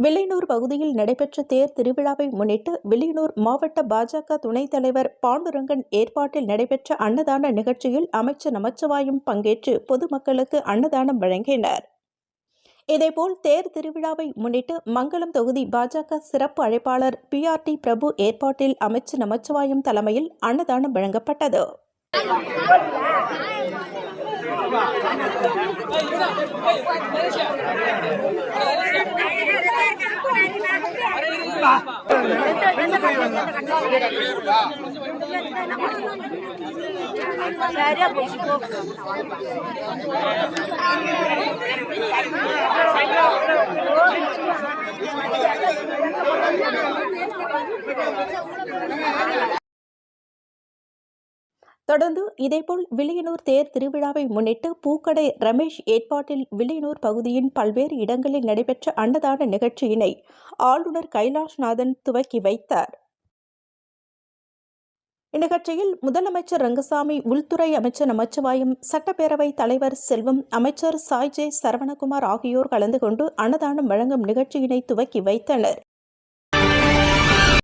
வில்லியனூர் பகுதியில் நடைபெற்ற தேர் திருவிழாவை முன்னிட்டு வில்லியனூர் மாவட்ட பாஜக துணைத் தலைவர் பாண்டுரங்கன் ஏற்பாட்டில் நடைபெற்ற அன்னதான நிகழ்ச்சியில் அமைச்சர் நமச்சிவாயம் பங்கேற்று பொதுமக்களுக்கு அன்னதானம் வழங்கினார். இதேபோல் தேர் திருவிழாவை முன்னிட்டு மங்கலம் தொகுதி பாஜக சிறப்பு அழைப்பாளர் PRT பிரபு ஏற்பாட்டில் அமைச்சர் நமச்சிவாயம் தலைமையில் அன்னதானம் வழங்கப்பட்டது. தொடர்ந்து இதேபோல் வில்லியனூர் தேர் திருவிழாவை முன்னிட்டு பூக்கடை ரமேஷ் ஏற்பாட்டில் வில்லியனூர் பகுதியின் பல்வேறு இடங்களில் நடைபெற்ற அன்னதான நிகழ்ச்சியினை ஆளுநர் கைலாஷ்நாதன் துவக்கி வைத்தார். இந்நிகழ்ச்சியில் முதலமைச்சர் ரங்கசாமி, உள்துறை அமைச்சர் நமச்சிவாயம், சட்டப்பேரவைத் தலைவர் செல்வம், அமைச்சர் சாய்ஜே சரவணகுமார் ஆகியோர் கலந்து கொண்டு அன்னதானம் வழங்கும் நிகழ்ச்சியினை துவக்கி வைத்தனர்.